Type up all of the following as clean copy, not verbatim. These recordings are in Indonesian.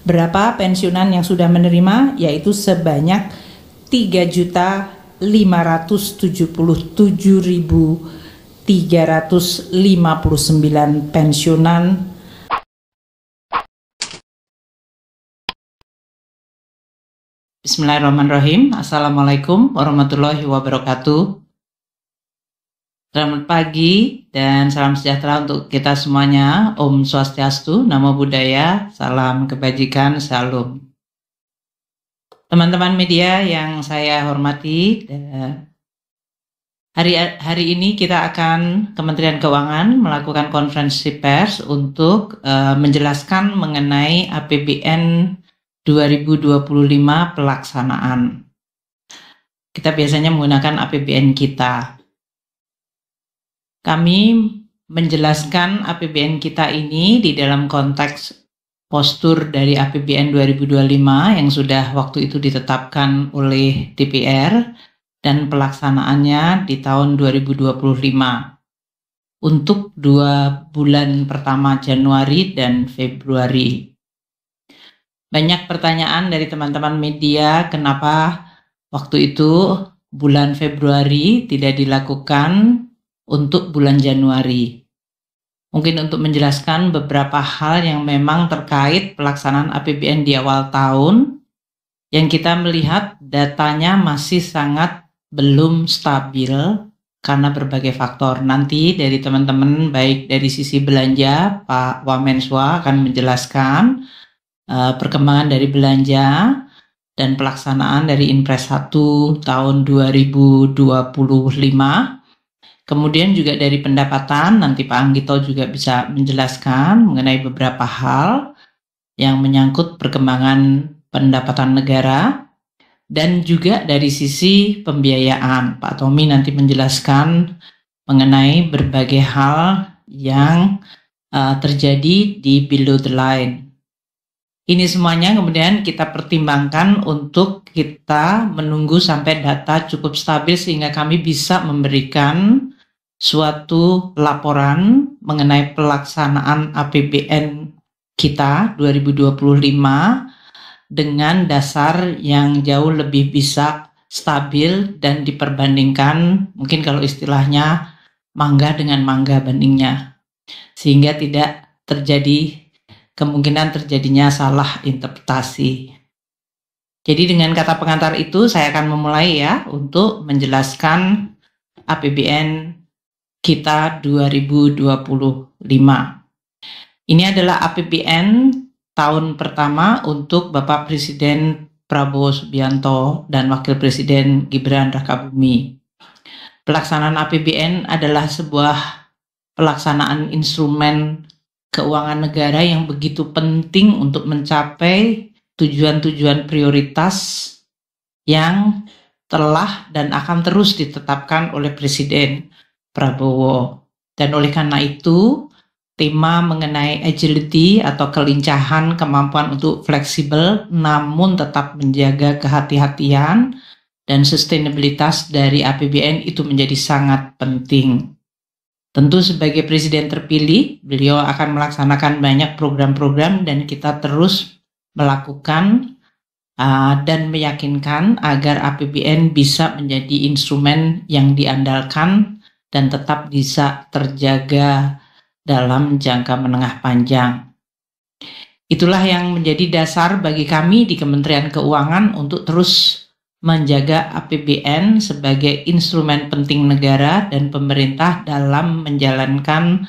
Berapa pensiunan yang sudah menerima? Yaitu sebanyak 3.577.359 pensiunan. Bismillahirrahmanirrahim. Assalamualaikum warahmatullahi wabarakatuh. Selamat pagi dan salam sejahtera untuk kita semuanya. Om Swastiastu, Namo Buddhaya, salam kebajikan, salam. Teman-teman media yang saya hormati, hari ini kita akan Kementerian Keuangan melakukan konferensi pers untuk menjelaskan mengenai APBN 2025 pelaksanaan. Kita biasanya menggunakan APBN kita. Kami menjelaskan APBN kita ini di dalam konteks postur dari APBN 2025 yang sudah waktu itu ditetapkan oleh DPR dan pelaksanaannya di tahun 2025 untuk 2 bulan pertama Januari dan Februari. Banyak pertanyaan dari teman-teman media, kenapa waktu itu bulan Februari tidak dilakukan untuk bulan Januari. Mungkin untuk menjelaskan beberapa hal yang memang terkait pelaksanaan APBN di awal tahun, yang kita melihat datanya masih sangat belum stabil karena berbagai faktor. Nanti dari teman-teman baik dari sisi belanja, Pak Wamenswa akan menjelaskan perkembangan dari belanja dan pelaksanaan dari Inpres 1 tahun 2025. Kemudian juga dari pendapatan, nanti Pak Anggito juga bisa menjelaskan mengenai beberapa hal yang menyangkut perkembangan pendapatan negara. Dan juga dari sisi pembiayaan, Pak Tommy nanti menjelaskan mengenai berbagai hal yang terjadi di below the line. Ini semuanya kemudian kita pertimbangkan untuk kita menunggu sampai data cukup stabil sehingga kami bisa memberikan suatu laporan mengenai pelaksanaan APBN kita 2025 dengan dasar yang jauh lebih bisa stabil dan diperbandingkan, mungkin kalau istilahnya mangga dengan mangga bandingnya, sehingga tidak terjadi kemungkinan terjadinya salah interpretasi. Jadi dengan kata pengantar itu saya akan memulai ya untuk menjelaskan APBN kita 2025. Ini adalah APBN tahun pertama untuk Bapak Presiden Prabowo Subianto dan Wakil Presiden Gibran Rakabuming. Pelaksanaan APBN adalah sebuah pelaksanaan instrumen keuangan negara yang begitu penting untuk mencapai tujuan-tujuan prioritas yang telah dan akan terus ditetapkan oleh Presiden Prabowo. Dan oleh karena itu, tema mengenai agility atau kelincahan, kemampuan untuk fleksibel namun tetap menjaga kehati-hatian dan sustainabilitas dari APBN itu menjadi sangat penting. Tentu sebagai presiden terpilih, beliau akan melaksanakan banyak program-program dan kita terus melakukan dan meyakinkan agar APBN bisa menjadi instrumen yang diandalkan dan tetap bisa terjaga dalam jangka menengah panjang. Itulah yang menjadi dasar bagi kami di Kementerian Keuangan untuk terus menjaga APBN sebagai instrumen penting negara dan pemerintah dalam menjalankan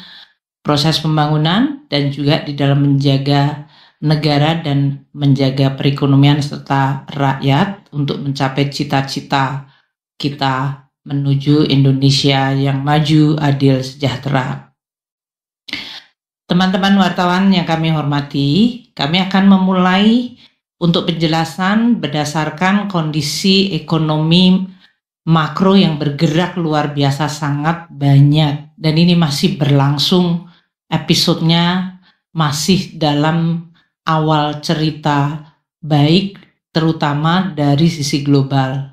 proses pembangunan dan juga di dalam menjaga negara dan menjaga perekonomian serta rakyat untuk mencapai cita-cita kita menuju Indonesia yang maju, adil, sejahtera. Teman-teman wartawan yang kami hormati, kami akan memulai untuk penjelasan berdasarkan kondisi ekonomi makro yang bergerak luar biasa sangat banyak. Dan ini masih berlangsung, episodenya masih dalam awal cerita baik, terutama dari sisi global.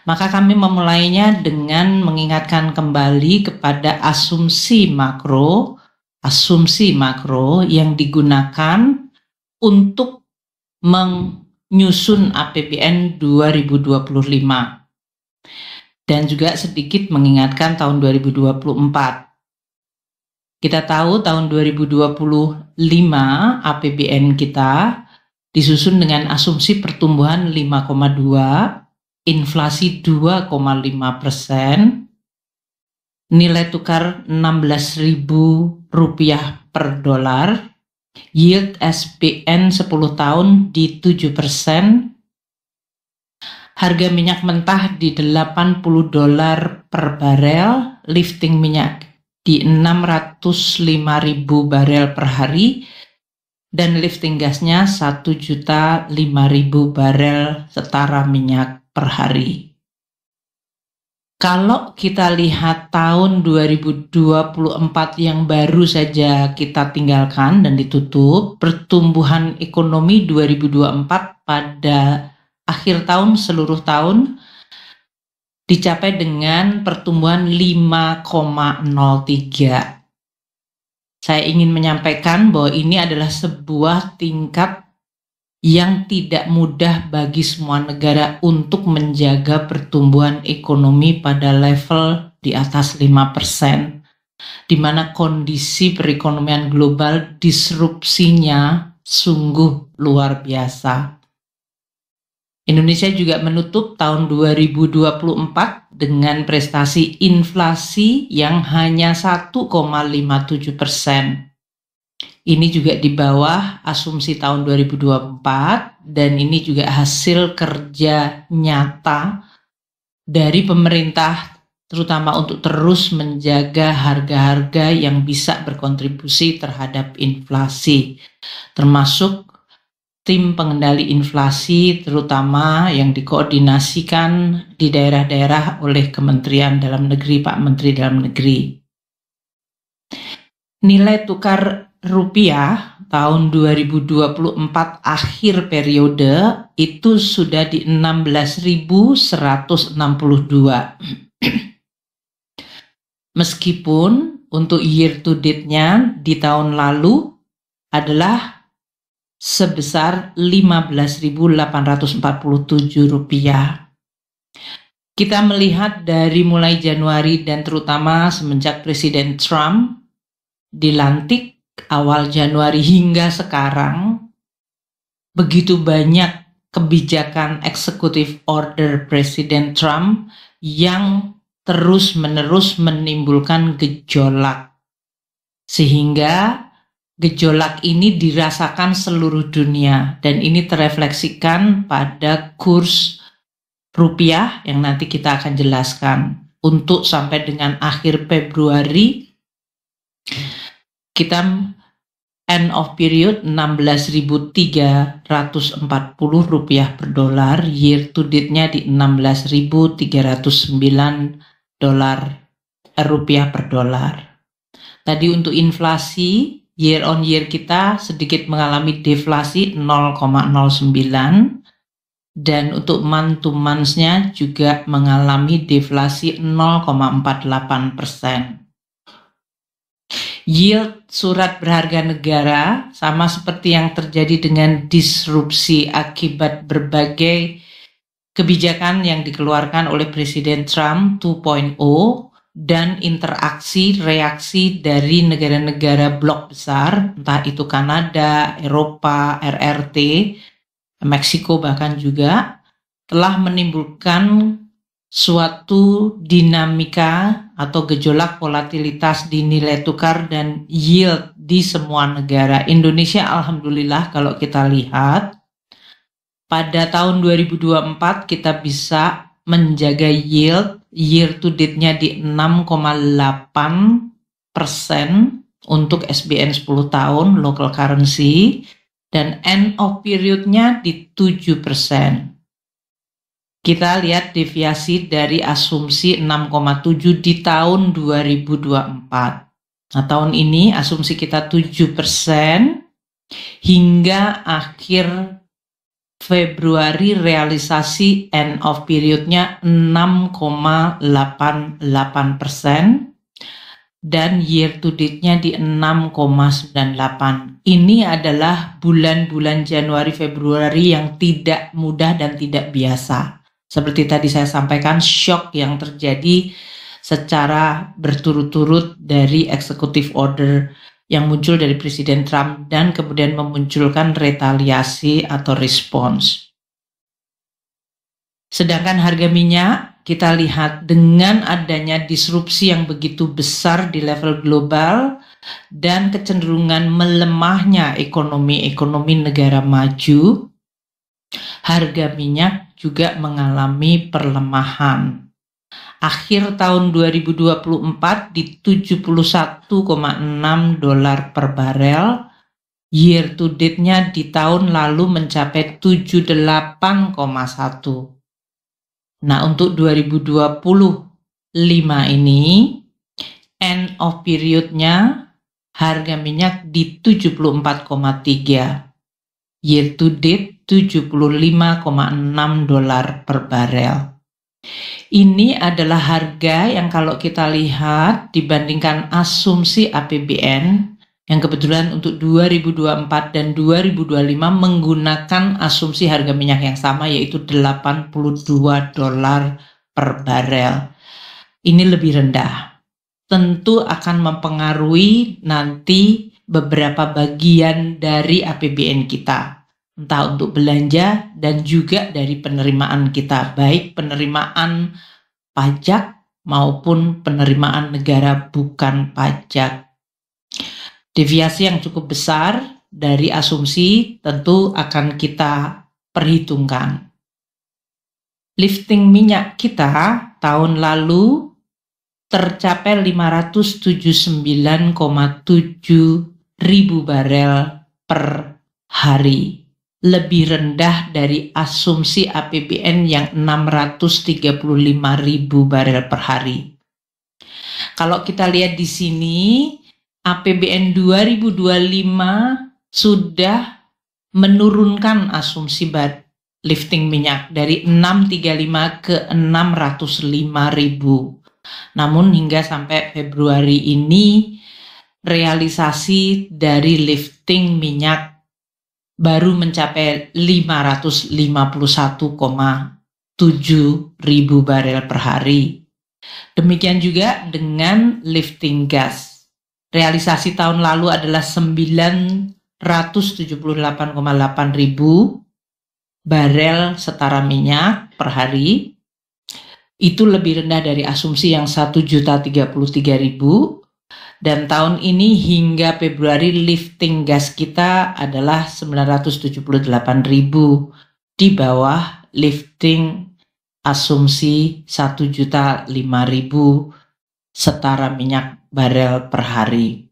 Maka kami memulainya dengan mengingatkan kembali kepada asumsi makro yang digunakan untuk menyusun APBN 2025 dan juga sedikit mengingatkan tahun 2024. Kita tahu tahun 2025 APBN kita disusun dengan asumsi pertumbuhan 5,2, inflasi 2,5%, nilai tukar Rp16.000 per dolar, yield SBN 10 tahun di 7%, harga minyak mentah di $80 per barel, lifting minyak di 605.000 barel per hari, dan lifting gasnya 1.005.000 barel setara minyak per hari. Kalau kita lihat tahun 2024 yang baru saja kita tinggalkan dan ditutup, pertumbuhan ekonomi 2024 pada akhir tahun seluruh tahun dicapai dengan pertumbuhan 5,03. Saya ingin menyampaikan bahwa ini adalah sebuah tingkat yang tidak mudah bagi semua negara untuk menjaga pertumbuhan ekonomi pada level di atas 5%, di mana kondisi perekonomian global disrupsinya sungguh luar biasa. Indonesia juga menutup tahun 2024 dengan prestasi inflasi yang hanya 1,57%. Ini juga di bawah asumsi tahun 2024 dan ini juga hasil kerja nyata dari pemerintah, terutama untuk terus menjaga harga-harga yang bisa berkontribusi terhadap inflasi, termasuk tim pengendali inflasi terutama yang dikoordinasikan di daerah-daerah oleh Kementerian Dalam Negeri, Pak Menteri Dalam Negeri. Nilai tukar rupiah tahun 2024 akhir periode itu sudah di 16.162. Meskipun untuk year to date-nya di tahun lalu adalah sebesar 15.847 rupiah. Kita melihat dari mulai Januari dan terutama semenjak Presiden Trump dilantik awal Januari hingga sekarang, begitu banyak kebijakan eksekutif order Presiden Trump yang terus-menerus menimbulkan gejolak. Sehingga gejolak ini dirasakan seluruh dunia dan ini terefleksikan pada kurs rupiah yang nanti kita akan jelaskan. Untuk sampai dengan akhir Februari, kita end of period 16.340 rupiah per dolar, year to date-nya di 16.309 rupiah per dolar. Tadi untuk inflasi, year on year kita sedikit mengalami deflasi 0,09 dan untuk month to month-nya juga mengalami deflasi 0,48%. Yield surat berharga negara sama seperti yang terjadi dengan disrupsi akibat berbagai kebijakan yang dikeluarkan oleh Presiden Trump 2.0 dan interaksi reaksi dari negara-negara blok besar, entah itu Kanada, Eropa, RRT, Meksiko bahkan juga, telah menimbulkan suatu dinamika atau gejolak volatilitas di nilai tukar dan yield di semua negara. Indonesia alhamdulillah kalau kita lihat pada tahun 2024 kita bisa menjaga yield year to date-nya di 6,8% untuk SBN 10 tahun local currency dan end of period-nya di 7%. Kita lihat deviasi dari asumsi 6,7 di tahun 2024. Nah, tahun ini asumsi kita 7% hingga akhir Februari realisasi end of period-nya 6,88%. dan year to date-nya di 6,98. Ini adalah bulan-bulan Januari Februari yang tidak mudah dan tidak biasa. Seperti tadi saya sampaikan, shock yang terjadi secara berturut-turut dari executive order yang muncul dari Presiden Trump dan kemudian memunculkan retaliasi atau respons. Sedangkan harga minyak kita lihat dengan adanya disrupsi yang begitu besar di level global dan kecenderungan melemahnya ekonomi negara maju, harga minyak juga mengalami perlemahan. Akhir tahun 2024 di 71,6 dolar per barel, year to date-nya di tahun lalu mencapai 78,1. Nah, untuk 2025 ini, end of period-nya harga minyak di 74,3. Year to date 75,6 dolar per barel. Ini adalah harga yang kalau kita lihat dibandingkan asumsi APBN yang kebetulan untuk 2024 dan 2025 menggunakan asumsi harga minyak yang sama yaitu 82 dolar per barel. Ini lebih rendah. Tentu akan mempengaruhi nanti beberapa bagian dari APBN kita. Entah untuk belanja dan juga dari penerimaan kita, baik penerimaan pajak maupun penerimaan negara bukan pajak. Deviasi yang cukup besar dari asumsi tentu akan kita perhitungkan. Lifting minyak kita tahun lalu tercapai 579,7 ribu barel per hari. Lebih rendah dari asumsi APBN yang 635 ribu barel per hari. Kalau kita lihat di sini, APBN 2025 sudah menurunkan asumsi lifting minyak dari 635 ke 605 ribu. Namun hingga sampai Februari ini realisasi dari lifting minyak baru mencapai 551,7 ribu barel per hari. Demikian juga dengan lifting gas. Realisasi tahun lalu adalah 978,8 ribu barel setara minyak per hari. Itu lebih rendah dari asumsi yang 1.033.000. Dan tahun ini hingga Februari lifting gas kita adalah 978.000 di bawah lifting asumsi 1.005.000 setara minyak barel per hari.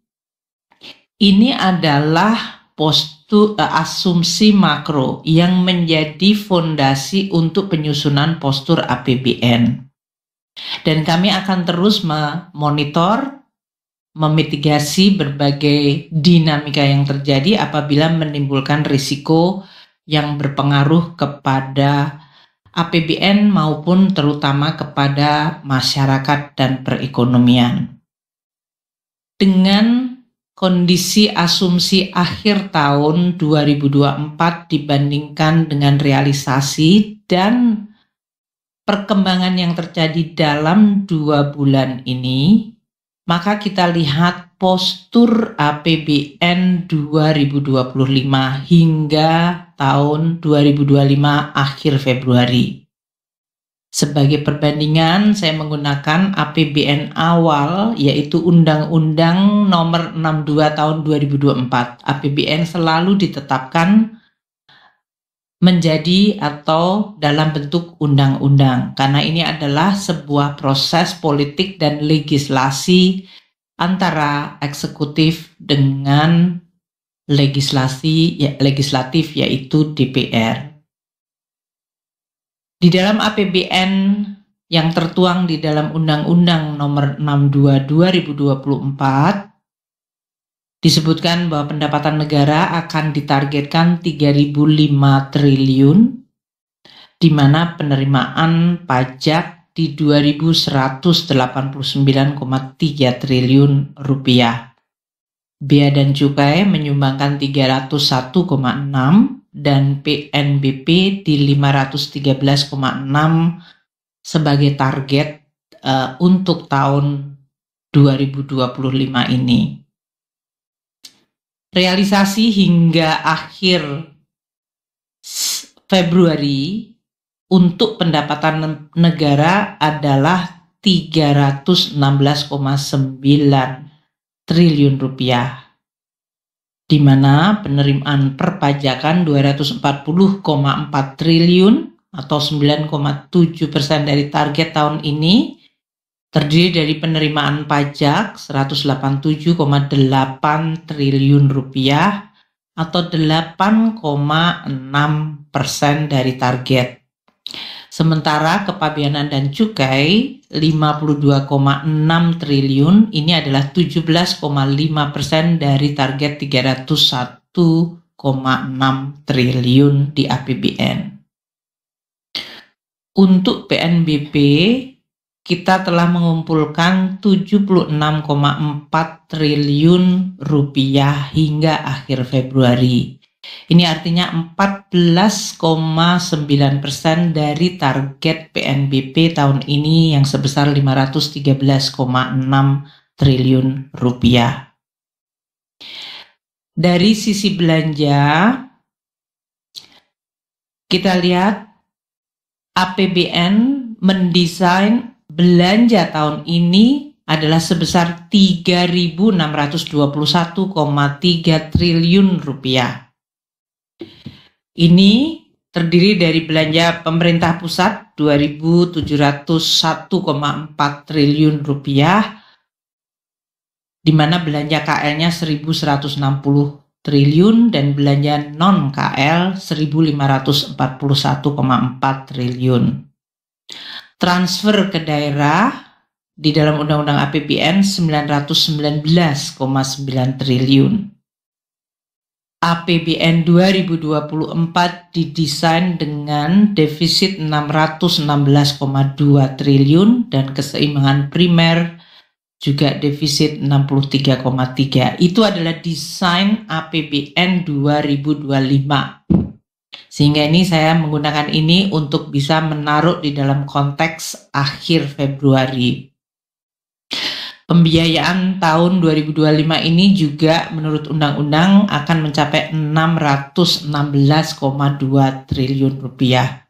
Ini adalah asumsi makro yang menjadi fondasi untuk penyusunan postur APBN. Dan kami akan terus memonitor, memitigasi berbagai dinamika yang terjadi apabila menimbulkan risiko yang berpengaruh kepada APBN maupun terutama kepada masyarakat dan perekonomian. Dengan kondisi asumsi akhir tahun 2024 dibandingkan dengan realisasi dan perkembangan yang terjadi dalam 2 bulan ini, maka kita lihat postur APBN 2025 hingga tahun 2025 akhir Februari. Sebagai perbandingan, saya menggunakan APBN awal, yaitu Undang-Undang Nomor 62 Tahun 2024. APBN selalu ditetapkan menjadi atau dalam bentuk undang-undang, karena ini adalah sebuah proses politik dan legislasi antara eksekutif dengan legislatif yaitu DPR. Di dalam APBN yang tertuang di dalam Undang-Undang Nomor 62 2024 disebutkan bahwa pendapatan negara akan ditargetkan 3.005 triliun, di mana penerimaan pajak di 2.189,3 triliun rupiah. Bea dan cukai menyumbangkan 301,6 dan PNBP di 513,6 sebagai target untuk tahun 2025 ini. Realisasi hingga akhir Februari untuk pendapatan negara adalah 316,9 triliun rupiah, di mana penerimaan perpajakan 240,4 triliun atau 9,7% dari target tahun ini, terdiri dari penerimaan pajak 187,8 triliun rupiah atau 8,6% dari target. Sementara kepabeanan dan cukai 52,6 triliun, ini adalah 17,5% dari target 301,6 triliun di APBN. Untuk PNBP, kita telah mengumpulkan 76,4 triliun rupiah hingga akhir Februari. Ini artinya 14,9% dari target PNBP tahun ini yang sebesar 513,6 triliun rupiah. Dari sisi belanja, kita lihat APBN mendesain belanja tahun ini adalah sebesar 3.621,3 triliun rupiah. Ini terdiri dari belanja pemerintah pusat 2.701,4 triliun rupiah, di mana belanja KL-nya 1.160 triliun dan belanja non-KL 1.541,4 triliun. Transfer ke daerah di dalam Undang-Undang APBN 919,9 triliun. APBN 2024 didesain dengan defisit 616,2 triliun dan keseimbangan primer juga defisit 63,3. Itu adalah desain APBN 2025. Sehingga ini saya menggunakan ini untuk bisa menaruh di dalam konteks akhir Februari. Pembiayaan tahun 2025 ini juga menurut undang-undang akan mencapai 616,2 triliun rupiah.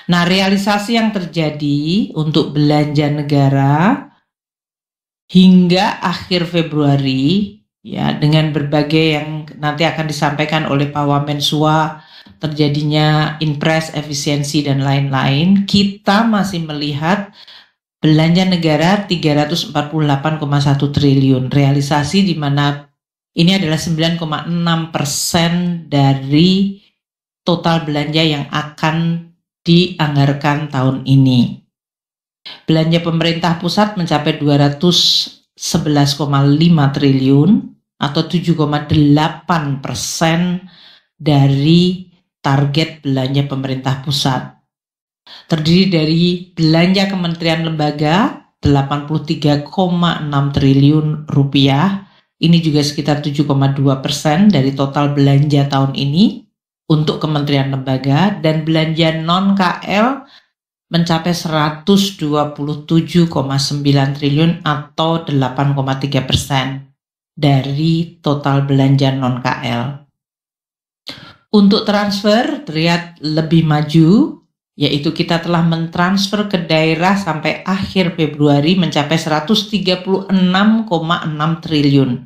Nah, realisasi yang terjadi untuk belanja negara hingga akhir Februari, ya, dengan berbagai yang nanti akan disampaikan oleh Pak Wamensua, terjadinya impres, efisiensi, dan lain-lain, kita masih melihat belanja negara 348,1 triliun. Realisasi di mana ini adalah 9,6% dari total belanja yang akan dianggarkan tahun ini. Belanja pemerintah pusat mencapai 211,5 triliun atau 7,8% dari target belanja pemerintah pusat. Terdiri dari belanja kementerian lembaga 83,6 triliun rupiah. Ini juga sekitar 7,2% dari total belanja tahun ini untuk kementerian lembaga, dan belanja non-KL mencapai 127,9 triliun atau 8,3% dari total belanja non-KL. Untuk transfer terlihat lebih maju, yaitu kita telah mentransfer ke daerah sampai akhir Februari mencapai 136,6 triliun.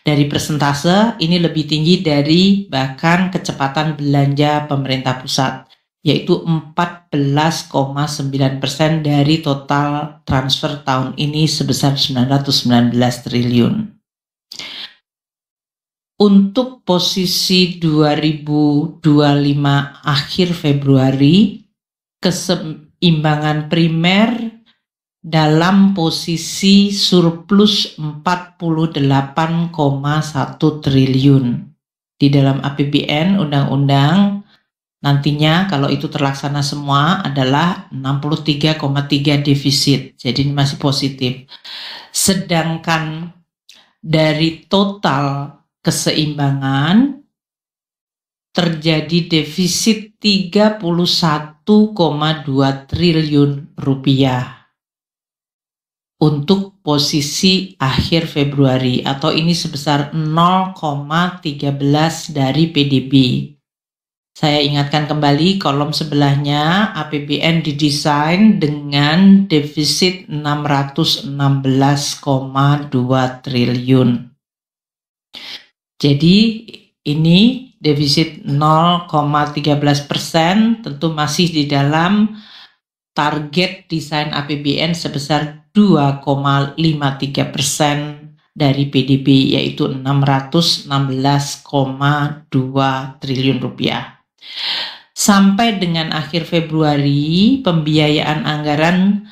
Dari persentase ini lebih tinggi dari bahkan kecepatan belanja pemerintah pusat, yaitu 14,9% dari total transfer tahun ini sebesar 919 triliun. Untuk posisi 2025 akhir Februari, keseimbangan primer dalam posisi surplus 48,1 triliun. Di dalam APBN, undang-undang nantinya kalau itu terlaksana semua adalah 63,3 defisit. Jadi ini masih positif. Sedangkan dari total keseimbangan terjadi defisit 31,2 triliun rupiah untuk posisi akhir Februari, atau ini sebesar 0,13 dari PDB. Saya ingatkan kembali, kolom sebelahnya APBN didesain dengan defisit 616,2 triliun. Jadi ini defisit 0,13%, tentu masih di dalam target desain APBN sebesar 2,53% dari PDB, yaitu 616,2 triliun rupiah. Sampai dengan akhir Februari, pembiayaan anggaran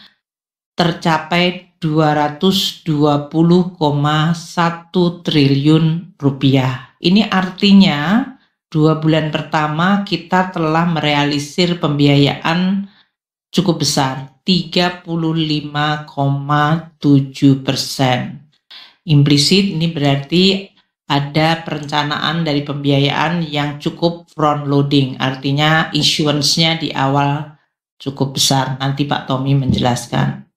tercapai 220,1 triliun rupiah. Ini artinya 2 bulan pertama kita telah merealisir pembiayaan cukup besar, 35,7%. Implisit ini berarti ada perencanaan dari pembiayaan yang cukup front loading, artinya issuance-nya di awal cukup besar. Nanti Pak Tommy menjelaskan.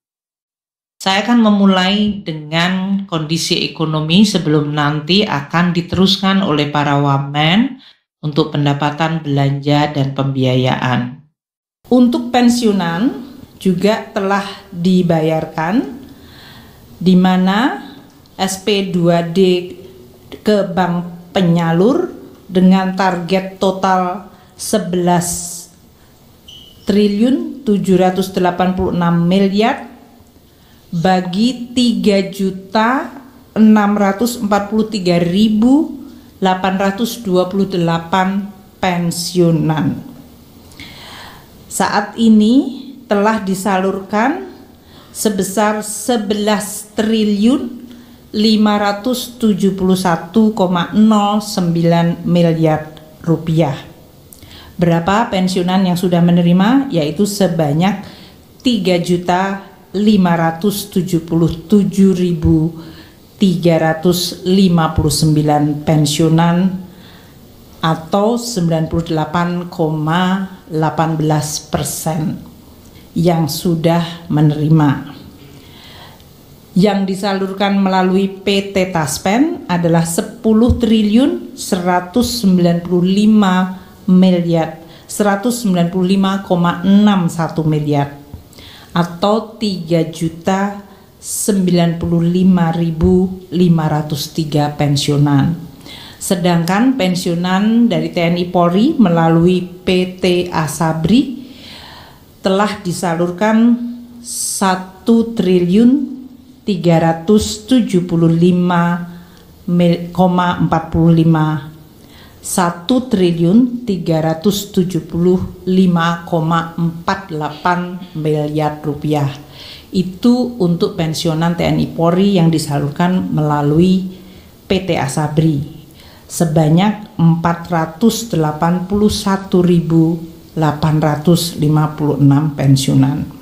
Saya akan memulai dengan kondisi ekonomi sebelum nanti akan diteruskan oleh para wamen untuk pendapatan belanja dan pembiayaan. Untuk pensiunan juga telah dibayarkan, di mana SP2D ke bank penyalur dengan target total 11 triliun 786 miliar bagi 3.643.828 pensiunan. Saat ini telah disalurkan sebesar 11 triliun 571,09 miliar rupiah. Berapa pensiunan yang sudah menerima? Yaitu sebanyak 3.577.359 pensiunan atau 98,18% yang sudah menerima. Yang disalurkan melalui PT Taspen adalah 10 triliun 195 miliar 195,61 miliar atau 3.095.503 pensiunan. Sedangkan pensiunan dari TNI Polri melalui PT Asabri telah disalurkan 1 triliun 375,45 1 triliun 375,48 miliar rupiah. Itu untuk pensiunan TNI Polri yang disalurkan melalui PT Asabri sebanyak 481.856 pensiunan.